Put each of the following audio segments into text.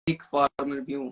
एक फार्मर भी हूँ।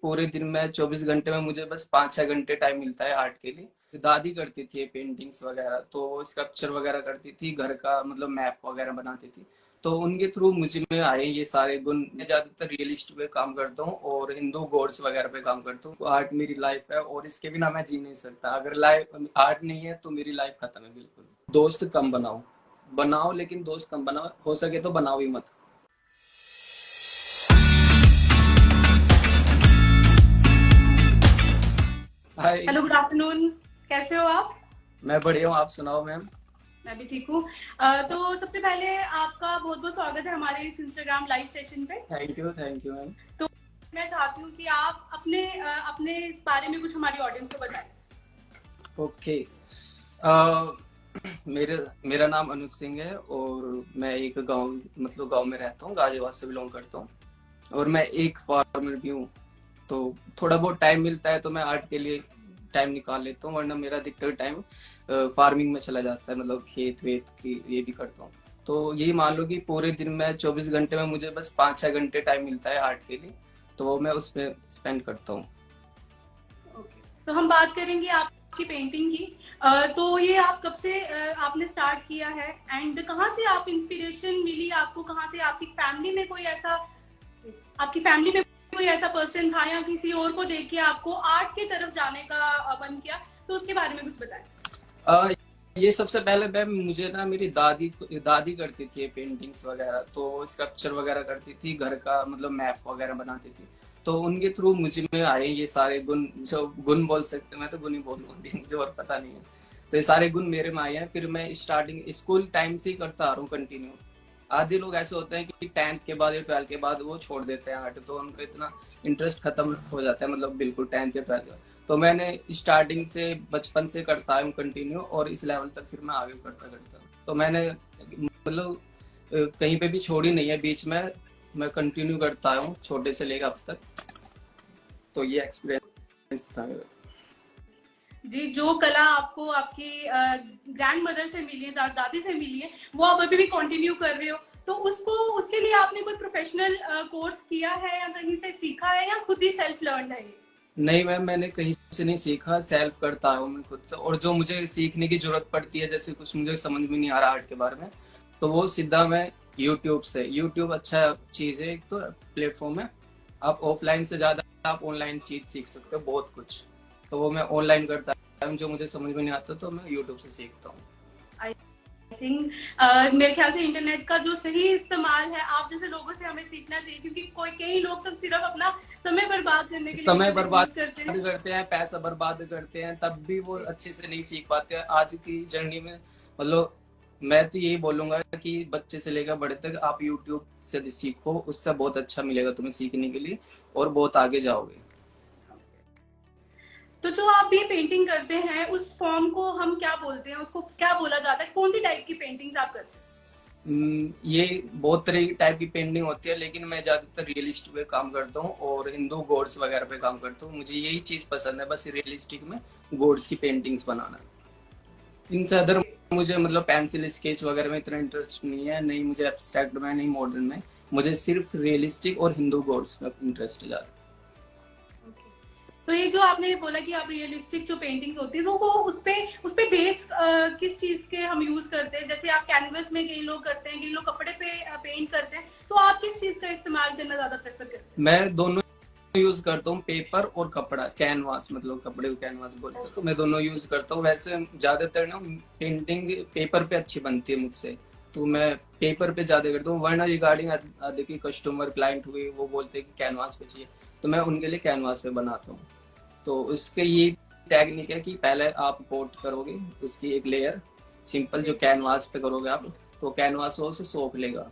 पूरे दिन में 24 घंटे में मुझे बस 5-6 घंटे टाइम मिलता है आर्ट के लिए। दादी करती थी पेंटिंग्स वगैरह, तो स्कल्पचर वगैरह करती थी, घर का मतलब मैप वगैरह बनाती थी। तो उनके थ्रू मुझ में आए ये सारे गुण। मैं ज्यादातर रियलिस्ट पे काम करता हूँ और हिंदू गॉड्स वगैरह पे काम करता हूँ। आर्ट मेरी लाइफ है और इसके बिना मैं जी नहीं सकता। अगर लाइफ आर्ट नहीं है तो मेरी लाइफ खत्म है बिल्कुल। दोस्त कम बनाओ, बनाओ लेकिन दोस्त कम बनाओ, हो सके तो बनाओ ही मत। हाय। Hello, good afternoon. कैसे हो आप? मैं बढ़िया हूँ, आप सुनाओ मैम। मैं भी ठीक हूँ। तो सबसे पहले आपका बहुत बहुत स्वागत है हमारे इस इंस्टाग्राम लाइव सेशन पे। Thank you ma'am. तो मैं चाहती हूँ कि आप अपने बारे में कुछ हमारी ऑडियंस को बताएं। ओके। मेरे मेरा नाम अनुज सिंह है और मैं एक गांव में रहता हूँ, गाजियाबाद से बिलोंग करता हूँ। और मैं एक फार्मर भी हूँ। तो थोड़ा बहुत टाइम मिलता है तो मैं आर्ट के लिए टाइम निकाल लेता हूँ, वरना मेरा अधिकतर टाइम फार्मिंग में चला जाता है, मतलब खेत वेत की ये भी करता हूँ। तो यही मान लो कि पूरे दिन में 24 घंटे में मुझे बस 5-6 घंटे टाइम मिलता है आर्ट के लिए, तो वो मैं उसमें स्पेंड करता हूँ। ओके, तो हम बात करेंगे आपकी पेंटिंग की। तो ये आप कब से आपने स्टार्ट किया है एंड कहाँ से आप इंस्पिरेशन मिली आपको? कहाँ से? आपकी फैमिली में कोई ऐसा पर्सन था या किसी और को देख के आपको आर्ट की तरफ जाने का मन किया? तो उसके बारे में कुछ बताएं। ये सबसे पहले मैम मुझे ना मेरी दादी करती थी पेंटिंग्स वगैरह, तो स्कल्पचर वगैरह करती थी, घर का मतलब मैप वगैरह बनाती थी। तो उनके थ्रू मुझ में आए ये सारे गुण, जो गुण बोल सकते हैं, मैं तो गुण ही बोलूंगी, मुझे और पता नहीं है। तो ये सारे गुण मेरे में आए हैं। फिर मैं स्टार्टिंग स्कूल टाइम से ही करता आ रहा हूँ कंटिन्यू। आधे लोग ऐसे होते हैं कि 10th के बाद या 12th के बाद वो छोड़ देते हैं आर्ट, तो उनका इतना इंटरेस्ट खत्म हो जाता है, मतलब बिल्कुल 10th या 12th। तो मैंने स्टार्टिंग से बचपन से करता हूँ कंटिन्यू, और इस लेवल तक फिर मैं आगे करता करता। तो मैंने मतलब कहीं पे भी छोड़ी नहीं है बीच में, मैं कंटिन्यू करता हूँ छोटे से लेकर अब तक। तो ये एक्सपीरियंस था मेरा। जी, जो कला आपको आपकी ग्रैंड मदर से मिली है, दादी से मिली है, वो आप अभी भी कंटिन्यू कर रहे हो। तो उसके लिए आपने कोई प्रोफेशनल कोर्स किया है या कहीं से सीखा है या खुद ही सेल्फ लर्न है ये? नहीं मैम, मैंने कहीं से नहीं सीखा, सेल्फ करता हूँ मैं खुद से। और जो मुझे सीखने की जरूरत पड़ती है, जैसे कुछ मुझे समझ में नहीं आ रहा आर्ट के बारे में, तो वो सीधा मैं यूट्यूब से। यूट्यूब अच्छा चीज है, एक तो प्लेटफॉर्म है। आप ऑफलाइन से ज्यादा आप ऑनलाइन चीज सीख सकते हो बहुत कुछ। तो वो मैं ऑनलाइन करता हूँ, जो मुझे समझ में नहीं आता तो मैं यूट्यूब से सीखता हूँ। आई थिंक मेरे ख्याल से इंटरनेट का जो सही इस्तेमाल है, आप जैसे लोगों से हमें सीखना चाहिए, क्योंकि कई लोग तो सिर्फ अपना समय बर्बाद करने के लिए समय बर्बाद करते करते हैं, पैसा बर्बाद करते हैं, तब भी वो अच्छे से नहीं सीख पाते हैं आज की जर्नी में। मतलब मैं तो यही बोलूंगा कि बच्चे से लेकर बड़े तक आप यूट्यूब से सीखो, उससे बहुत अच्छा मिलेगा तुम्हें सीखने के लिए, और बहुत आगे जाओगे। तो जो आप ये पेंटिंग करते हैं, उस फॉर्म को हम क्या बोलते हैं? उसको क्या बोला जाता है? कौन सी टाइप की पेंटिंग्स आप करते हैं? ये बहुत तरह की टाइप की पेंटिंग होती है, लेकिन मैं ज्यादातर रियलिस्ट पे काम करता हूँ और हिंदू गॉड्स वगैरह पे काम करता हूँ। मुझे यही चीज पसंद है, बस रियलिस्टिक में गॉड्स की पेंटिंग्स बनाना। इनसे अदर मुझे मतलब पेंसिल स्केच वगैरह में इतना इंटरेस्ट नहीं है, नहीं मुझे एब्स्ट्रैक्ट में, नहीं मॉडर्न में। मुझे सिर्फ रियलिस्टिक और हिंदू गॉड्स में इंटरेस्ट है ज्यादा। तो ये जो आपने बोला कि आप रियलिस्टिक जो पेंटिंग होती है, तो वो उस पे बेस किस चीज के हम यूज करते हैं? जैसे आप कैनवस में कई लोग करते हैं, कई लोग कपड़े पे पेंट करते हैं, तो आप किस चीज का इस्तेमाल करना ज्यादा प्रेफर करते हैं? मैं दोनों यूज करता हूँ, पेपर और कपड़ा, कैनवास, मतलब कपड़े को कैनवास बोलते हैं, तो मैं दोनों यूज करता हूँ। वैसे ज्यादातर ना पेंटिंग पेपर पे अच्छी बनती है मुझसे, तो मैं पेपर पे ज्यादा करता हूँ। वरना रिगार्डिंग आधे की कस्टमर क्लाइंट हुए, वो बोलते हैं कि कैनवास पे चाहिए, तो मैं उनके लिए कैनवास पे बनाता हूँ। तो उसके ये टेक्निक है कि पहले आप कोट करोगे उसकी एक लेयर, सिंपल जो कैनवास पे करोगे आप, तो कैनवास वो उसे सोख लेगा।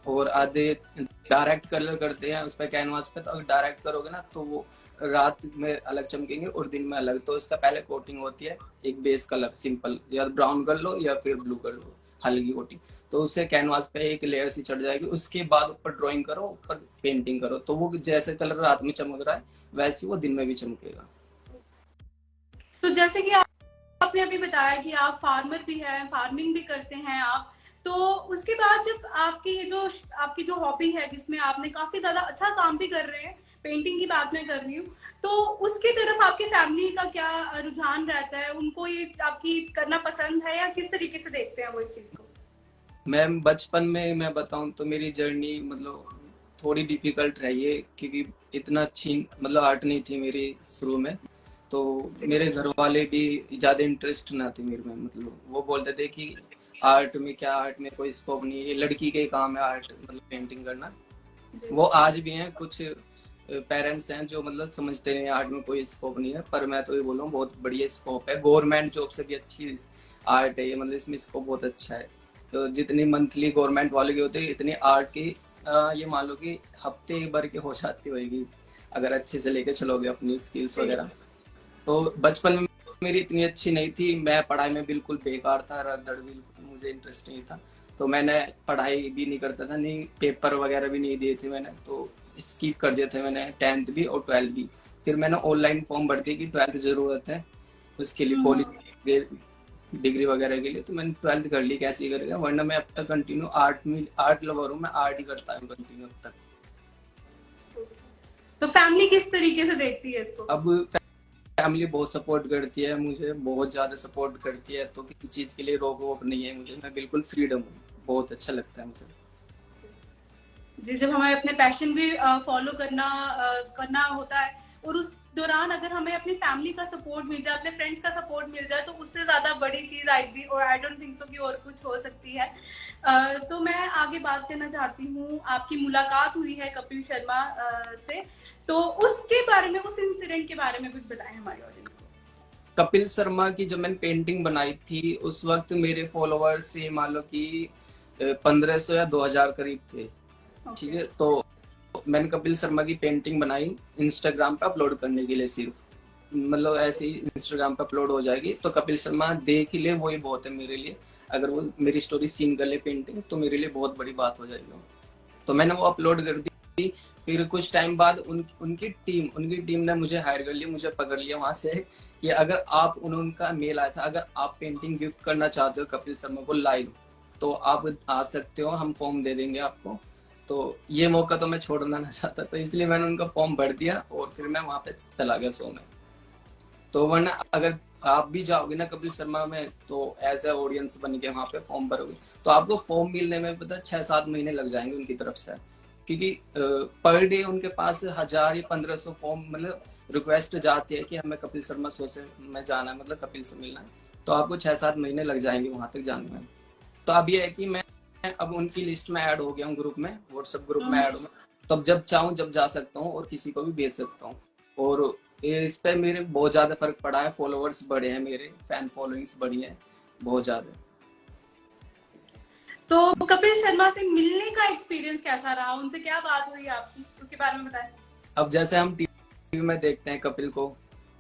और आधे डायरेक्ट कलर करते हैं उस पर कैनवास पे, तो अगर डायरेक्ट करोगे ना तो वो रात में अलग चमकेंगे और दिन में अलग। तो इसका पहले कोटिंग होती है एक बेस कलर, सिंपल या ब्राउन कर लो या फिर ब्लू कर लो, हल्की कोटिंग। तो उससे कैनवास पे एक लेयर सी चढ़ जाएगी। उसके बाद ऊपर ड्राइंग करो, ऊपर पेंटिंग करो, तो वो जैसे कलर रात में चमक रहा है वैसे वो दिन में भी चमकेगा। तो जैसे कि आपने अभी बताया कि आप फार्मर भी हैं, फार्मिंग भी करते हैं आप, तो उसके बाद जब आपकी जो हॉबी है, जिसमें आपने काफी ज्यादा अच्छा काम भी कर रहे हैं, पेंटिंग की बात मैं कर रही हूँ, तो उसकी तरफ आपकी फैमिली का क्या रुझान रहता है? उनको ये आपकी करना पसंद है या किस तरीके से देखते हैं वो इस चीज को? मैम बचपन में मैं बताऊं तो मेरी जर्नी मतलब थोड़ी डिफिकल्ट रही है, क्योंकि इतना अच्छी मतलब आर्ट नहीं थी मेरी शुरू में। तो मेरे घर वाले भी ज्यादा इंटरेस्ट ना थे मेरे में, मतलब वो बोलते थे कि आर्ट में क्या, आर्ट में कोई स्कोप नहीं है, ये लड़की के काम है आर्ट मतलब पेंटिंग करना। वो आज भी हैं, कुछ पेरेंट्स हैं जो मतलब समझते हैं आर्ट में कोई स्कोप नहीं है, पर मैं तो ये बोल रहा हूँ बहुत बढ़िया स्कोप है, गवर्नमेंट जॉब से भी अच्छी आर्ट है ये, मतलब इसमें स्कोप बहुत अच्छा है। तो जितनी मंथली गवर्नमेंट वाले की होती है इतनी आर्ट की ये मान लो कि हफ्ते भर के हो जाती होगी अगर अच्छे से लेके चलोगे अपनी स्किल्स वगैरह। तो बचपन में मेरी इतनी अच्छी नहीं थी, मैं पढ़ाई में बिल्कुल बेकार था, रगड़, बिल्कुल मुझे इंटरेस्ट नहीं था। तो मैंने पढ़ाई भी नहीं करता था, नहीं पेपर वगैरह भी नहीं दिए थे मैंने, तो स्किप कर दिए थे मैंने 10th भी और 12th भी। फिर मैंने ऑनलाइन फॉर्म भर दिया कि 12th जरूरत है उसके लिए, कॉलेज डिग्री वगैरह के लिए। तो मैंने 12th कर ली, कैसे ही करेगा, वरना मैं अब तक कंटिन्यू आर्ट लवर हूँ, मैं आर्ट ही करता हूँ कंटिन्यू अब तक। तो फैमिली किस तरीके से देखती है इसको? अब फैमिली बहुत सपोर्ट करती है मुझे, बहुत ज्यादा सपोर्ट करती है, तो किसी चीज के लिए रोक वोक नहीं है मुझे, मैं बिल्कुल फ्रीडम हूँ, बहुत अच्छा लगता है मुझे। जी, जब हमें अपने पैशन भी फॉलो करना होता है और उस दौरान अगर हमें अपनी फैमिली का सपोर्ट मिल जाए, अपने फ्रेंड्स का सपोर्ट मिल जाए, तो उससे ज्यादा बड़ी चीज आई डोंट थिंक सो कि और कुछ हो सकती है। तो मैं आगे बात करना चाहती हूँ, आपकी मुलाकात हुई है कपिल शर्मा से, तो उसके बारे में, उस इंसिडेंट के बारे में कुछ बताएं हमारे ऑडियंस को। कपिल शर्मा की जब मैंने पेंटिंग बनाई थी उस वक्त मेरे फॉलोअर्स ये मान लो कि 1500 या 2000 करीब थे, ठीक है। तो मैंने कपिल शर्मा की पेंटिंग बनाई इंस्टाग्राम पे अपलोड करने के लिए, सिर्फ मतलब ऐसे ही इंस्टाग्राम पे अपलोड हो जाएगी तो कपिल शर्मा देख ही ले, वही बहुत है मेरे लिए। अगर वो मेरी स्टोरी सीन कर ले पेंटिंग तो मेरे लिए बहुत बड़ी बात हो जाएगी। तो मैंने वो अपलोड कर दी। फिर कुछ टाइम बाद उनकी टीम ने मुझे हायर कर लिया, मुझे पकड़ लिया वहां से कि अगर आप, उनका मेल आया था, अगर आप पेंटिंग गिफ्ट करना चाहते हो कपिल शर्मा को लाइव तो आप आ सकते हो, हम फॉर्म दे देंगे आपको। तो ये मौका तो मैं छोड़ना ना चाहता, तो इसलिए मैंने उनका फॉर्म भर दिया और फिर मैं वहां पे चला गया शो में। तो वरना अगर आप भी जाओगे ना कपिल शर्मा में तो एज ए ऑडियंस बन के वहां पे फॉर्म भरोगे तो आपको फॉर्म मिलने में पता 6-7 महीने लग जाएंगे उनकी तरफ से, क्योंकि पर डे उनके पास 1000 या 1500 फॉर्म मतलब रिक्वेस्ट जाती है कि हमें कपिल शर्मा शो से में जाना है, मतलब कपिल से मिलना है। तो आपको 6-7 महीने लग जाएंगे वहां तक जाने में। तो अब ये है कि मैं अब उनकी लिस्ट में ऐड हो गया हूँ, ग्रुप में, व्हाट्सएप ग्रुप में ऐड हूँ, तो अब जब चाहूँ जब जा सकता हूँ और किसी को भी भेज सकता हूँ। और इस पे मेरे बहुत ज्यादा फर्क पड़ा है, फॉलोअर्स बढ़े हैं, मेरे फैन फॉलोइंग्स बढ़ी है बहुत ज्यादा। तो कपिल शर्मा से मिलने का एक्सपीरियंस कैसा रहा? उनसे क्या बात हुई आपकी, उसके बारे में बताएं। अब जैसे हम टीवी में देखते हैं कपिल को,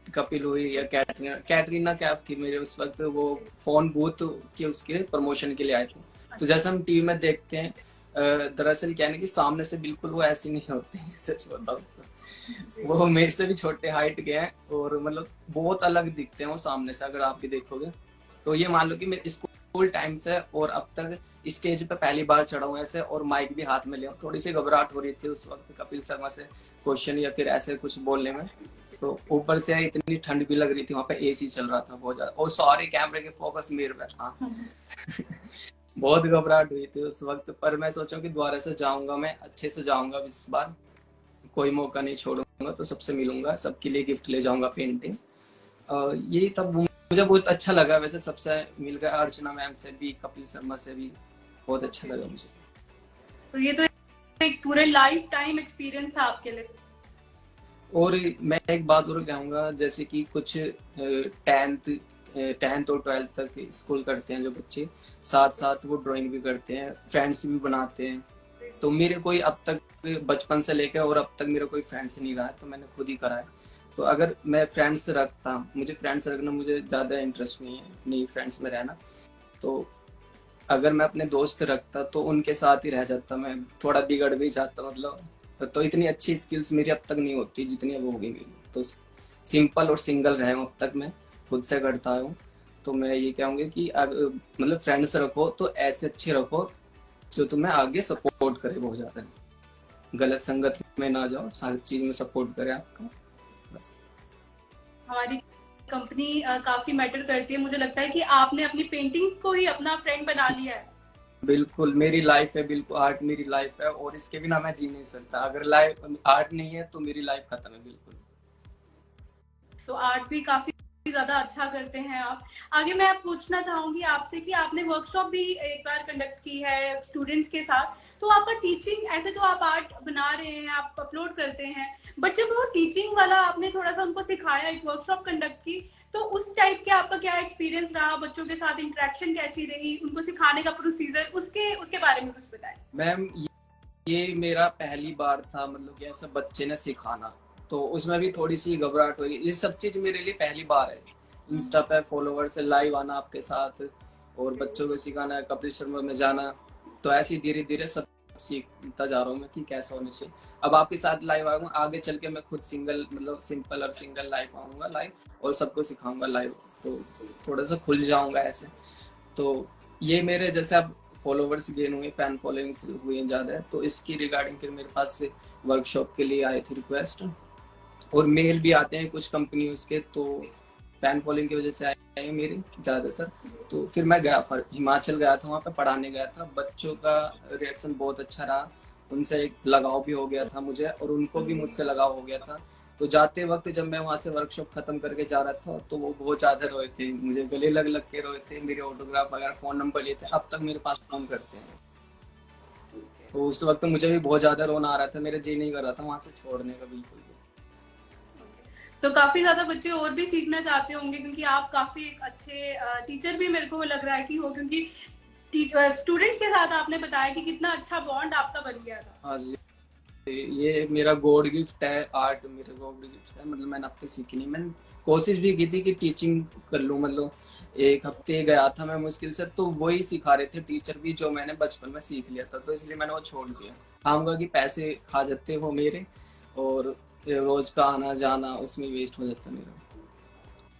कपिल हुई या कैटरीना कैफ थी मेरे उस वक्त, वो फोन बूथ के उसके प्रमोशन के लिए आए थे। तो जैसे हम टीवी में देखते हैं, दरअसल क्या है कि सामने से बिल्कुल वो ऐसी नहीं होती, सच बताओ वो मेरे से भी छोटे हाइट के हैं और मतलब बहुत अलग दिखते हैं वो सामने से, अगर आप भी देखोगे। तो ये मान लो कि मैं स्कूल टाइम से और अब तक स्टेज पे पहली बार चढ़ा हूँ ऐसे, और माइक भी हाथ में लिया हूँ। थोड़ी सी घबराहट हो रही थी उस वक्त कपिल शर्मा से क्वेश्चन या फिर ऐसे कुछ बोलने में। तो ऊपर से इतनी ठंड भी लग रही थी, वहां पे एसी चल रहा था बहुत ज्यादा, और सारे कैमरे के फोकस मेरे पे था। बहुत घबराहट हुई थी उस वक्त, पर मैं सोचा कि दोबारा से जाऊंगा, मैं अच्छे से जाऊंगा इस बार, कोई मौका नहीं छोड़ूंगा, तो सबसे मिलूंगा, सबके लिए गिफ्ट ले जाऊंगा पेंटिंग। यही तब मुझे बहुत अच्छा लगा। वैसे सबसे मिल गया, अर्चना मैम से भी, कपिल शर्मा से भी बहुत अच्छा लगा मुझे। तो ये तो एक पूरे लाइफ टाइम एक्सपीरियंस था आपके लिए। और मैं एक बात और कहूंगा, जैसे कि कुछ 10th और 12th तक स्कूल करते हैं जो बच्चे, साथ साथ वो ड्राइंग भी करते हैं, फ्रेंड्स भी बनाते हैं। तो मेरे कोई अब तक बचपन से लेकर और अब तक मेरा कोई फ्रेंड्स नहीं रहा है, तो मैंने खुद ही करा है। तो अगर मैं फ्रेंड्स रखता, मुझे फ्रेंड्स रखना मुझे ज़्यादा इंटरेस्ट नहीं है, नहीं फ्रेंड्स में रहना। तो अगर मैं अपने दोस्त रखता तो उनके साथ ही रह जाता, मैं थोड़ा बिगड़ भी जाता मतलब। तो इतनी अच्छी स्किल्स मेरी अब तक नहीं होती जितनी अब होगी मेरी। तो सिंपल और सिंगल रहे अब तक, मैं खुद से करता हूँ। तो मैं ये कहूँगी कि मतलब फ्रेंड्स रखो तो ऐसे अच्छे रखो जो तुम्हें आगे सपोर्ट करे बहुत ज़्यादा, गलत संगत में ना जाओ, हर चीज में सपोर्ट करे आपका, बस। हमारी कंपनी काफी मैटर करती है। मुझे लगता है कि आपने अपनी पेंटिंग्स को ही अपना फ्रेंड बना लिया है। बिल्कुल मेरी लाइफ है, बिल्कुल आर्ट मेरी लाइफ है, और इसके बिना मैं जी नहीं सकता। अगर लाइफ आर्ट नहीं है तो मेरी लाइफ खत्म है, बिल्कुल। तो आर्ट भी काफी ज्यादा अच्छा करते हैं आप। आगे मैं पूछना चाहूंगी आपसे कि आपने वर्कशॉप भी एक बार कंडक्ट की है स्टूडेंट्स के साथ, तो आपका टीचिंग, ऐसे तो आप आर्ट बना रहे हैं, आप अपलोड करते हैं, बट जब वो टीचिंग वाला आपने थोड़ा सा उनको सिखाया, एक वर्कशॉप कंडक्ट की, तो उस टाइप के आपका क्या एक्सपीरियंस रहा? बच्चों के साथ इंटरेक्शन कैसी रही, उनको सिखाने का प्रोसीजर, उसके उसके बारे में कुछ बताएं। मैम ये मेरा पहली बार था, मतलब कि ऐसा बच्चे ने सिखाना, तो उसमें भी थोड़ी सी घबराहट हुई। ये सब चीज मेरे लिए पहली बार है, इंस्टा पे फॉलोवर से लाइव आना आपके साथ, और बच्चों को सिखाना, कपिल शर्मा में जाना। तो ऐसे धीरे धीरे सब सीखता जा रहा हूँ मैं कि कैसा होना चाहिए। अब आपके साथ लाइव आऊंगा, आगे चल के मैं खुद सिंगल, मतलब सिंपल और सिंगल लाइव आऊंगा लाइव, और सबको सिखाऊंगा लाइव, तो थोड़ा सा खुल जाऊंगा ऐसे। तो ये मेरे जैसे अब फॉलोवर्स गेन हुए, फैन फॉलोइंग्स हुई हैं ज़्यादा, तो इसकी रिगार्डिंग फिर मेरे पास से वर्कशॉप के लिए आए थे रिक्वेस्ट, और मेल भी आते हैं कुछ कंपनी के, तो फैन फॉलोइंग की वजह से आए हैं मेरे ज़्यादातर। तो फिर मैं गया, हिमाचल गया था, वहाँ पे पढ़ाने गया था। बच्चों का रिएक्शन बहुत अच्छा रहा, उनसे एक लगाव भी हो गया था मुझे, और उनको भी मुझसे लगाव हो गया था। तो जाते वक्त जब मैं वहाँ से वर्कशॉप खत्म करके जा रहा था, तो वो बहुत ज्यादा रोए थे, मुझे गले लग लग के रोए थे, मेरे ऑटोग्राफ वगैरह, फोन नंबर लिए थे, अब तक मेरे पास फोन करते हैं। तो उस वक्त मुझे भी बहुत ज्यादा रोना आ रहा था, मेरा जी नहीं कर रहा था वहाँ से छोड़ने का बिल्कुल भी। तो काफी ज्यादा बच्चे और भी सीखना चाहते होंगे, क्योंकि आप काफी एक अच्छे टीचर भी मेरे को लग रहा है कि हो, क्योंकि स्टूडेंट्स के साथ आपने बताया कि कितना अच्छा बॉन्ड आपका बन गया था। हाँ जी, ये मेरा गॉड गिफ्ट है, आर्ट मेरा गॉड गिफ्ट है। मतलब मैंने अब तक सीखी नहीं, मैंने कोशिश भी की थी कि टीचिंग कर लूँ, मतलब एक हफ्ते गया था मैं मुश्किल से, तो वही सिखा रहे थे टीचर भी जो मैंने बचपन में सीख लिया था, तो इसलिए मैंने वो छोड़ दिया। खाऊंगा कि पैसे खा जाते हो मेरे, और रोज का आना जाना उसमें वेस्ट हो जाता मेरा।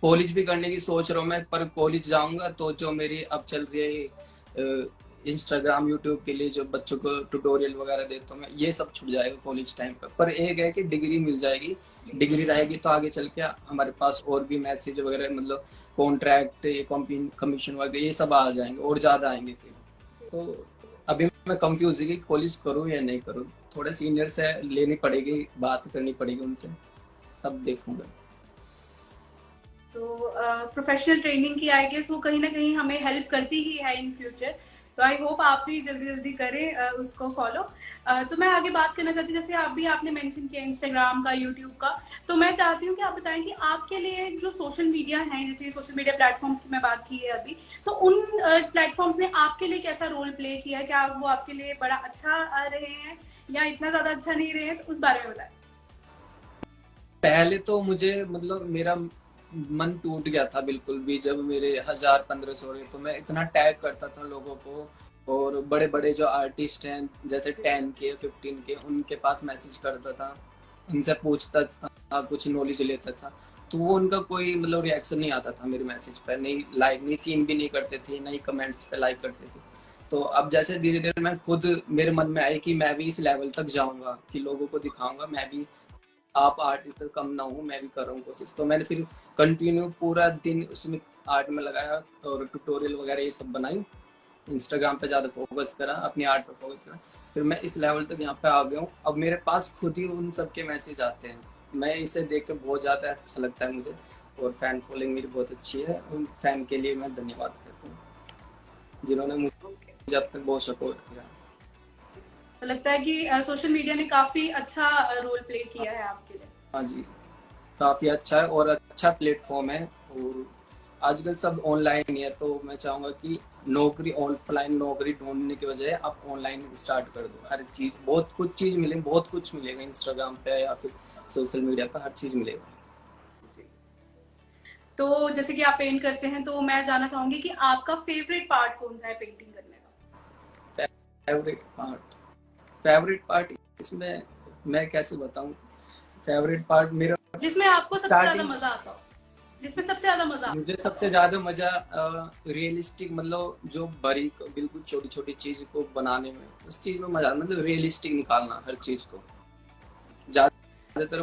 कॉलेज भी करने की सोच रहा हूँ मैं, पर कॉलेज जाऊंगा तो जो मेरी अब चल रही है इंस्टाग्राम यूट्यूब के लिए जो बच्चों को ट्यूटोरियल वगैरह देता हूँ मैं, ये सब छूट जाएगा कॉलेज टाइम पर एक है कि डिग्री मिल जाएगी, डिग्री रहेगी तो आगे चल के हमारे पास और भी मैसेज वगैरह, मतलब कॉन्ट्रैक्ट, ये कमीशन वगैरह ये सब आ जाएंगे, और ज्यादा आएंगे फिर। तो अभी मैं कंफ्यूज है कि कॉलेज करूँ या नहीं करूँ, थोड़े सीनियर से लेनी पड़ेगी, बात करनी पड़ेगी उनसे, तब देखूंगा। तो प्रोफेशनल ट्रेनिंग की आई गेस वो कहीं ना कहीं हमें हेल्प करती ही है इन फ्यूचर। तो आई होप आप भी जल्दी जल्दी करें उसको फॉलो। तो मैं आगे बात करना चाहती हूँ, जैसे आपने मेंशन किया इंस्टाग्राम का, यूट्यूब का, तो मैं चाहती हूँ कि आप बताएं कि आपके लिए जो सोशल मीडिया है, जैसे सोशल मीडिया प्लेटफॉर्म्स की मैं बात की है अभी, तो उन प्लेटफॉर्म्स ने आपके लिए कैसा रोल प्ले किया है? क्या वो आपके लिए बड़ा अच्छा रहे हैं या इतना ज्यादा अच्छा नहीं रहे हैं? तो उस बारे में बताएं। पहले तो मुझे, मतलब मेरा मन टूट गया था बिल्कुल भी, जब मेरे 1000-1500 रहे, तो मैं इतना टैग करता था लोगों को, और बड़े बड़े जो आर्टिस्ट हैं जैसे 10K 15K उनके पास मैसेज करता था, उनसे पूछता था, कुछ नॉलेज लेता था, तो वो उनका कोई मतलब रिएक्शन नहीं आता था मेरे मैसेज पर, नहीं लाइक, नहीं सीन भी नहीं करते थे, नहीं कमेंट्स पे लाइक करते थे। तो अब जैसे धीरे धीरे मैं खुद, मेरे मन में आई कि मैं भी इस लेवल तक जाऊंगा, कि लोगों को दिखाऊंगा मैं भी, आप आर्टिस्ट तक कम ना हूँ, मैं भी कर रहा हूँ कोशिश। तो मैंने फिर कंटिन्यू पूरा दिन उसमें आर्ट में लगाया, और ट्यूटोरियल वगैरह ये सब बनाई, इंस्टाग्राम पे ज्यादा फोकस करा, अपनी आर्ट पे फोकस करा। फिर मैं इस लेवल तक यहाँ पे आ गया हूँ, अब मेरे पास खुद ही उन सब के मैसेज आते हैं, मैं इसे देख के बहुत ज्यादा अच्छा लगता है मुझे, और फैन फॉलोइंग मेरी बहुत अच्छी है। उन फैन के लिए मैं धन्यवाद करता हूँ जिन्होंने मुझे अब तक बहुत सपोर्ट किया। तो लगता है कि सोशल मीडिया ने काफी अच्छा रोल प्ले किया है आपके लिए। हाँ जी, काफी अच्छा है और अच्छा प्लेटफॉर्म है, और आजकल सब ऑनलाइन ही है, तो मैं चाहूंगा कि नौकरी, ऑफलाइन नौकरी ढूंढने की बजाय आप ऑनलाइन स्टार्ट कर दो। हर चीज, बहुत कुछ चीज मिलेगी, बहुत कुछ मिलेगा इंस्टाग्राम पे या फिर सोशल मीडिया पे, हर चीज मिलेगा। तो जैसे कि आप पेंट करते हैं, तो मैं जानना चाहूंगी कि आपका फेवरेट पार्ट कौन सा है पेंटिंग करने का? फेवरेट पार्ट इसमें मैं कैसे बताऊं, फेवरेट पार्ट मेरा जिसमें आपको सबसे ज्यादा स्टार्टिंग, मजा आता हो। जिसमें सबसे ज्यादा मजा? मुझे सबसे ज्यादा मजा रियलिस्टिक, मतलब जो बारीक बिल्कुल छोटी छोटी चीज को बनाने में, उस चीज में मजा, मतलब रियलिस्टिक निकालना हर चीज को ज्यादातर